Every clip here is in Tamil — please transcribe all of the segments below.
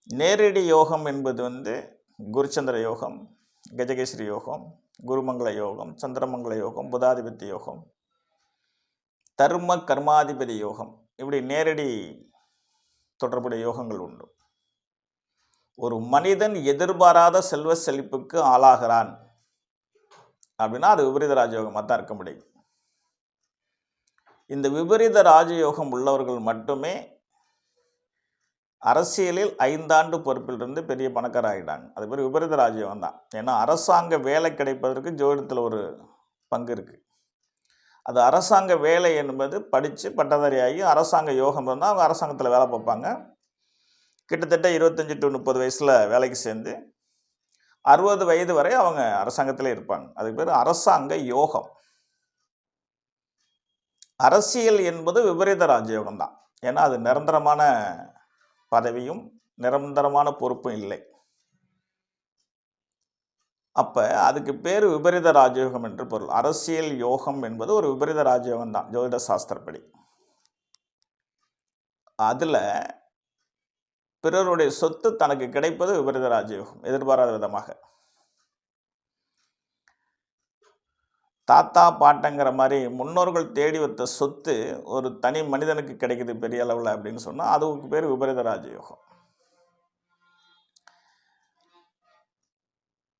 நேரடி யோகம் என்பது குருச்சந்திர யோகம், கஜகேசரி யோகம், குருமங்கள யோகம், சந்திரமங்கள யோகம், புதாதிபத்திய யோகம், தர்ம கர்மாதிபதி யோகம், இப்படி நேரடி தொடர்புடைய யோகங்கள் உண்டு. ஒரு மனிதன் எதிர்பாராத செல்வ செழிப்புக்கு ஆளாகிறான் அப்படின்னா அது விபரீத ராஜயோகமாக தான் இருக்க முடியும். இந்த விபரீத ராஜயோகம் உள்ளவர்கள் மட்டுமே அரசியலில் 5 ஆண்டு பொறுப்பிலிருந்து பெரிய பணக்காரர் ஆகிட்டாங்க. அது பேர் விபரீத ராஜயோகம் தான். ஏன்னா அரசாங்க வேலை கிடைப்பதற்கு ஜோதிடத்தில் ஒரு பங்கு இருக்குது. அது அரசாங்க வேலை என்பது படித்து பட்டதாரி ஆகி அரசாங்க யோகம் இருந்தால் அவங்க அரசாங்கத்தில் வேலை பார்ப்பாங்க. கிட்டத்தட்ட 25 to 30 வயசில் வேலைக்கு சேர்ந்து 60 வயது வரை அவங்க அரசாங்கத்திலே இருப்பாங்க. அதுக்கு பேர் அரசாங்க யோகம். அரசியல் என்பது விபரீத ராஜயோகம் தான். ஏன்னா அது நிரந்தரமான பதவியும் நிரந்தரமான பொறுப்பும் இல்லை. அப்போ அதுக்கு பேர் விபரீத ராஜயோகம் என்று பொருள். அரசியல் யோகம் என்பது ஒரு விபரீத ராஜயோகம் தான் ஜோதிட சாஸ்திரப்படி. அதில் பிறருடைய சொத்து தனக்கு கிடைப்பது விபரீத ராஜயோகம், எதிர்பாராத விதமாக. தாத்தா பாட்டங்கிற மாதிரி முன்னோர்கள் தேடி வைத்த சொத்து ஒரு தனி மனிதனுக்கு கிடைக்குது பெரிய அளவில் அப்படின்னு சொன்னால் அதுக்கு பேர் விபரீத ராஜயோகம்.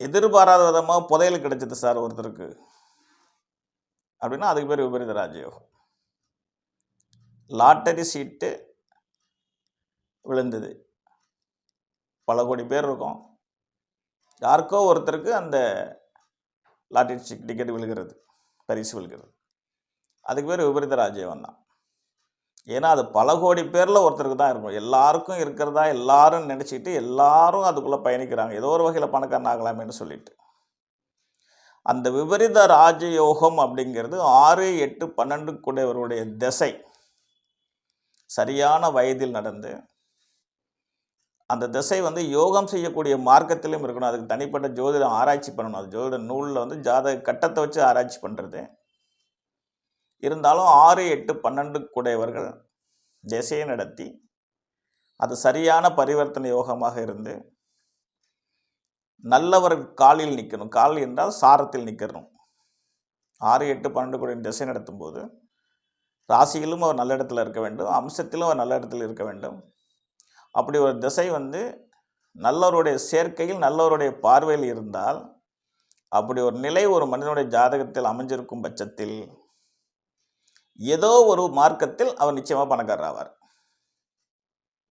எதிர்பாராத விதமாக புதையல் கிடைச்சது சார் ஒருத்தருக்கு அப்படின்னா அதுக்கு பேர் விபரீத ராஜயோகம். லாட்டரி சீட்டு விழுந்தது, பல கோடி பேர் இருக்கும், யாருக்கோ ஒருத்தருக்கு அந்த லாட்டரி டிக்கெட் விழுகிறது, பரிசு விழுகிறது, அதுக்கு பேர் விபரீத ராஜயோகம் தான். ஏன்னா அது பல கோடி பேரில் ஒருத்தருக்கு தான் இருக்கும். எல்லாருக்கும் இருக்கிறதா எல்லாரும் நினச்சிக்கிட்டு எல்லாரும் அதுக்குள்ளே பயணிக்கிறாங்க, ஏதோ ஒரு வகையில் பணக்காரன் ஆகலாமேன்னு சொல்லிட்டு. அந்த விபரீத ராஜயோகம் அப்படிங்கிறது 6, 8, 12 கூடியவருடைய திசை சரியான வயதில் நடந்து அந்த திசை யோகம் செய்யக்கூடிய மார்க்கத்திலும் இருக்கணும். அதுக்கு தனிப்பட்ட ஜோதிடம் ஆராய்ச்சி பண்ணணும். அது ஜோதிட நூலில் ஜாதக கட்டத்தை வச்சு ஆராய்ச்சி பண்ணுறது. இருந்தாலும் 6, 8, 12 கூடையவர்கள் திசையை நடத்தி அது சரியான பரிவர்த்தனை யோகமாக இருந்து நல்லவர் காலில் நிற்கணும். கால் என்றால் சாரத்தில் நிற்கணும். 6, 8, 12 கூடிய திசை நடத்தும் போது ராசியிலும் அவர் நல்ல இடத்துல இருக்க வேண்டும், அம்சத்திலும் அவர் நல்ல இடத்துல இருக்க வேண்டும். அப்படி ஒரு திசை நல்லவருடைய சேர்க்கையில் நல்லவருடைய பார்வையில் இருந்தால் அப்படி ஒரு நிலை ஒரு மனிதனுடைய ஜாதகத்தில் அமைஞ்சிருக்கும் பட்சத்தில் ஏதோ ஒரு மார்க்கத்தில் அவர் நிச்சயமாக பணக்காரர் ஆவார்.